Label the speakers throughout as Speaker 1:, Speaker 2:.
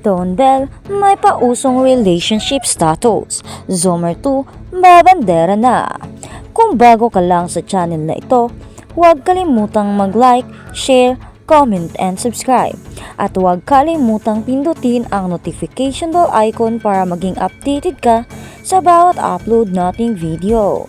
Speaker 1: Don Bell may pausong relationship status. Zoomer 2, babandera na. Kung bago ka lang sa channel na ito, huwag kalimutang mag-like, share, comment, and subscribe. At huwag kalimutang pindutin ang notification bell icon para maging updated ka sa bawat upload nating video.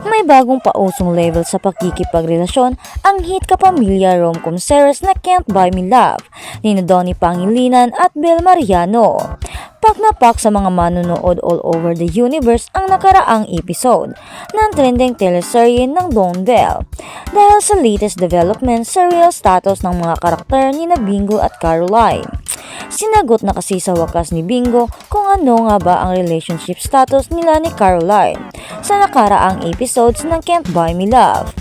Speaker 1: May bagong pausong level sa pagkikipagrelasyon ang hit kapamilya rom-com series na Can't Buy Me Love ni Donnie Pangilinan at Bel Mariano. Pak na pak sa mga manonood all over the universe ang nakaraang episode ng trending teleserye ng Don Bell dahil sa latest development sa real status ng mga karakter ni Bingo at Caroline. Sinagot na kasi sa wakas ni Bingo kung ano nga ba ang relationship status nila ni Caroline sa nakaraang episodes ng Can't Buy Me Love.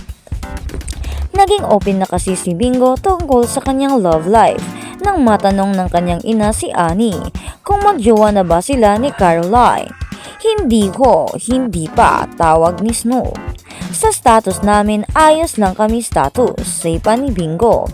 Speaker 1: Naging open na kasi si Bingo tungkol sa kanyang love life nang matanong ng kanyang ina si Annie kung magjowa na ba sila ni Caroline. Hindi ho, hindi pa, tawag ni Snow. Sa status namin, ayos lang kami status, say pa ni Bingo.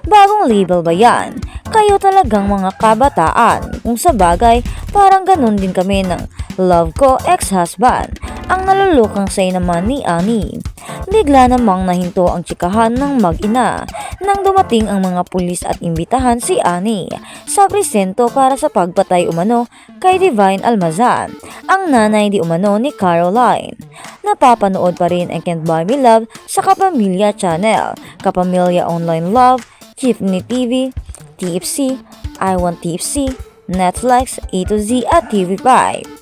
Speaker 1: Bagong label ba yan? Kayo talagang mga kabataan. Kung sa bagay, parang ganun din kami ng love ko ex-husband. Ang nalulukang say naman ni Annie. Bigla namang nahinto ang tsikahan ng mag-ina nang dumating ang mga pulis at imbitahan si Annie sa presento para sa pagpatay umano kay Divine Almazan, ang nanay di umano ni Caroline. Napapanood pa rin ang Can't Buy Me Love sa Kapamilya Channel, Kapamilya Online Love, Jeepney TV, TFC, I Want TFC, Netflix, A to Z at TV5.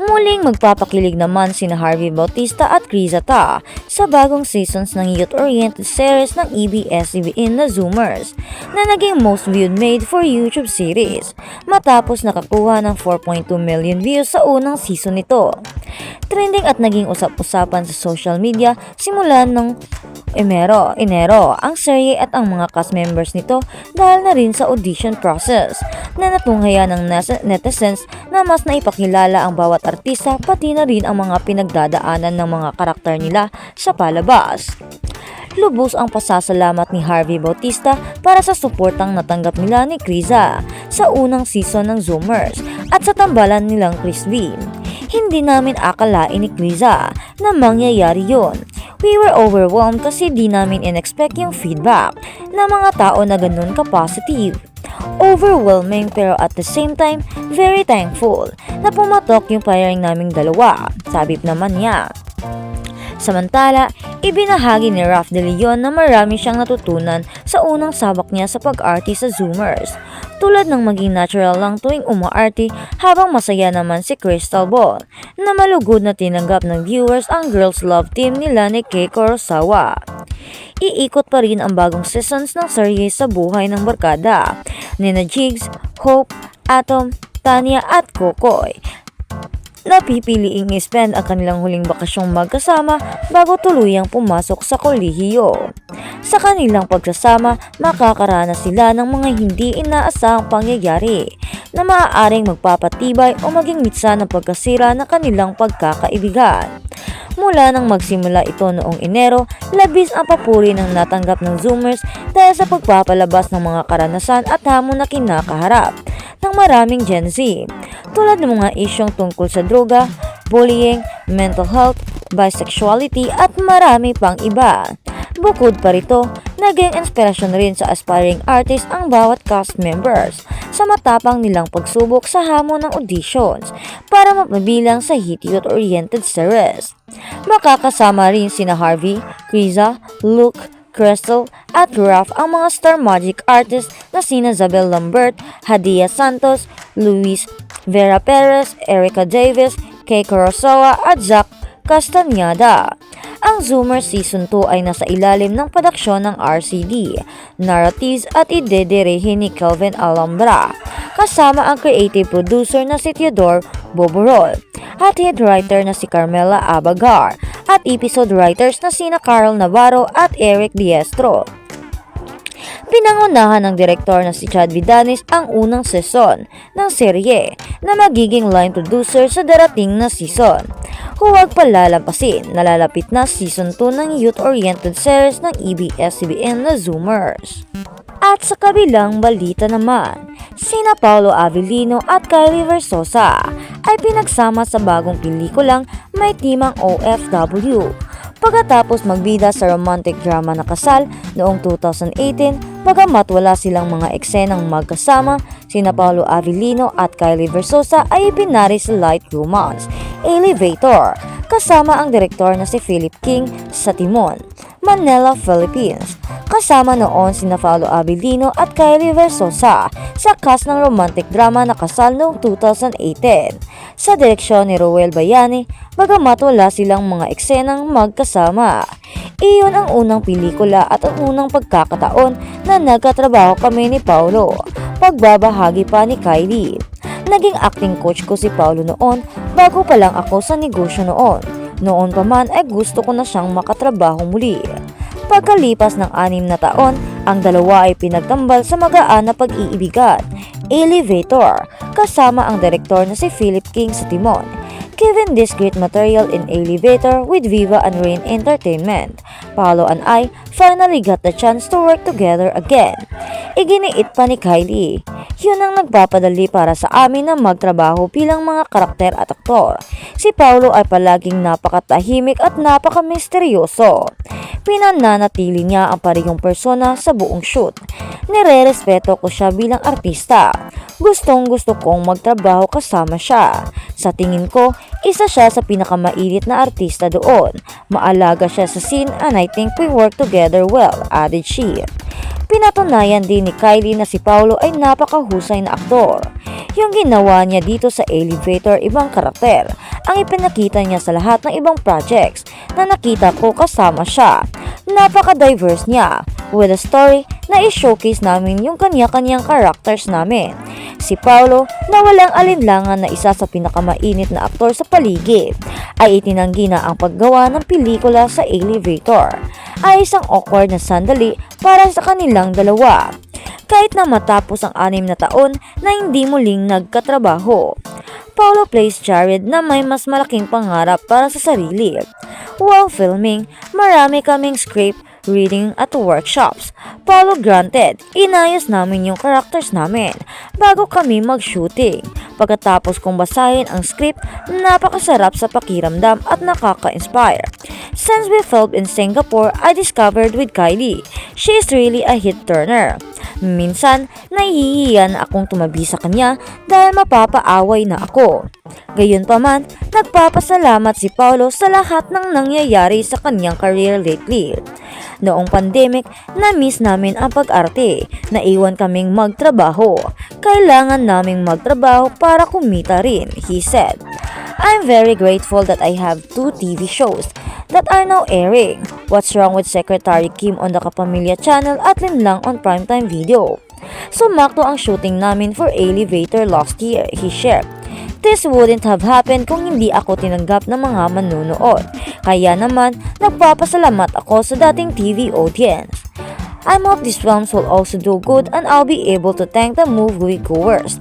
Speaker 1: Muling magpapakilig naman sina Harvey Bautista at Criza Ta sa bagong seasons ng youth-oriented series ng ABS-CBN na Zoomers na naging most viewed made for YouTube series matapos nakakuha ng 4.2 million views sa unang season nito. Trending at naging usap-usapan sa social media simula ng Enero ang serye at ang mga cast members nito dahil na rin sa audition process na natunghayan ng netizens na mas naipakilala ang bawat artista pati na rin ang mga pinagdadaanan ng mga karakter nila sa palabas. Lubos ang pasasalamat ni Harvey Bautista para sa suportang natanggap nila ni Criza sa unang season ng Zoomers at sa tambalan nilang Chris Bean. Hindi namin akalain ni Criza na mangyayari yon. We were overwhelmed kasi di namin in-expect yung feedback ng mga tao na ganun ka-positive. Overwhelming pero at the same time, very thankful na pumatok yung pairing naming dalawa, sabi naman niya. Samantala, ibinahagi ni Raf De Leon na marami siyang natutunan sa unang sabak niya sa pag-arte sa Zoomers, tulad ng maging natural lang tuwing umaarte habang masaya naman si Crystal Ball na malugod na tinanggap ng viewers ang girls love team nila ni Kei Kurosawa. Iikot pa rin ang bagong seasons ng serye sa buhay ng barkada nina Jigs, Hope, Atom, Tanya at Kokoy. Napipiliing i-spend ang kanilang huling bakasyong magkasama bago tuluyang pumasok sa kolehiyo. Sa kanilang pagsasama, makakaranas sila ng mga hindi inaasahang pangyayari na maaaring magpapatibay o maging mitsa ng pagkasira ng kanilang pagkakaibigan. Mula nang magsimula ito noong Enero, labis ang papuri ng natanggap ng Zoomers dahil sa pagpapalabas ng mga karanasan at hamon na kinakaharap ng maraming Gen Z, tulad ng mga isyong tungkol sa droga, bullying, mental health, bisexuality at marami pang iba. Bukod pa rito, naging inspirasyon rin sa aspiring artist ang bawat cast members sa matapang nilang pagsubok sa hamon ng auditions para mapabilang sa hit youth-oriented series. Makakasama rin sina Harvey, Criza, Luke, Crystal at Raf ang mga star magic artists na sina Zabel Lambert, Hadia Santos, Luis Vera Perez, Erica Davis, Kei Kurosawa at Zach Castañeda. Ang Zoomer Season 2 ay nasa ilalim ng produksyon ng RCD, Narratives at idederehin ni Kelvin Alhambra, kasama ang creative producer na si Theodore Boborol, at head writer na si Carmela Abagar, at episode writers na sina Carl Navarro at Eric Diestro. Pinangunahan ng direktor na si Chad Vidanis ang unang season ng serye na magiging line producer sa darating na season. Huwag palalampasin, nalalapit na season 2 ng youth-oriented series ng ABS-CBN na Zoomers. At sa kabilang balita naman, sina Paolo Avellino at Kylie Versosa ay pinagsama sa bagong pelikulang may timang OFW. Pagkatapos magbida sa romantic drama na Kasal noong 2018, bagamat wala silang mga eksenang magkasama, sina Paolo Avellino at Kylie Versosa ay ipinari sa light romance, Elevator, kasama ang direktor na si Philip King sa timon, Manila, Philippines. Kasama noon sina Paolo Avellino at Kylie Versosa sa cast ng romantic drama na Kasal noong 2018. Sa direksyon ni Roel Bayani, bagamat wala silang mga eksenang magkasama. Iyon ang unang pelikula at ang unang pagkakataon na nagkatrabaho kami ni Paolo. Pagbabahagi pa ni Kylie. Naging acting coach ko si Paolo noon bago pa lang ako sa negosyo noon. Noon pa man ay gusto ko na siyang makatrabaho muli. Pagkalipas ng 6 na taon, ang dalawa ay pinagtambal sa magaan na pag-iibigan, Elevator, kasama ang direktor na si Philip King sa timon. Given this great material in Elevator with Viva and Rain Entertainment, Paolo and I finally got the chance to work together again. Iginiit pa ni Kylie, yun ang nagpapadali para sa amin na magtrabaho bilang mga karakter at aktor. Si Paolo ay palaging napakatahimik at napakamisteryoso. Pinananatili niya ang parehong persona sa buong shoot. Nire-respeto ko siya bilang artista. Gustong gusto kong magtrabaho kasama siya. Sa tingin ko, isa siya sa pinakamainit na artista doon. Maalaga siya sa scene and I think we work together well, added she. Pinatunayan din ni Kylie na si Paolo ay napakahusay na aktor. Yung ginawa niya dito sa Elevator ibang karakter ang ipinakita niya sa lahat ng ibang projects na nakita ko kasama siya. Napaka-diverse niya with a story na i-showcase namin yung kanya-kanyang characters namin. Si Paolo na walang alinlangan na isa sa pinakamainit na aktor sa paligid ay itinanggi na ang paggawa ng pelikula sa Elevator ay isang awkward na sandali para sa kanilang dalawa. Kahit na matapos ang 6 na taon na hindi muling nagkatrabaho. Paolo plays Jared na may mas malaking pangarap para sa sarili. While filming, marami kaming script reading at workshops. Paolo granted, inayos namin yung characters namin bago kami mag-shooting. Pagkatapos kong basahin ang script, napakasarap sa pakiramdam at nakaka-inspire. Since we filmed in Singapore, I discovered with Kylie, she is really a hit turner. Minsan, nahihiya na akong tumabi sa kanya dahil mapapaaway na ako. Gayunpaman, nagpapasalamat si Paolo sa lahat ng nangyayari sa kanyang career lately. Noong pandemic, na-miss namin ang pag-arte. Naiwan kaming magtrabaho. Kailangan naming magtrabaho para kumita rin, he said. I'm very grateful that I have 2 TV shows that are now airing. What's Wrong with Secretary Kim on the Kapamilya channel at Linlang on Primetime Video. Sumakto ang shooting namin for Elevator last year, he shared. This wouldn't have happened kung hindi ako tinanggap ng mga manunood. Kaya naman, nagpapasalamat ako sa dating TV audience. I hope these films will also do good and I'll be able to thank the moviegoers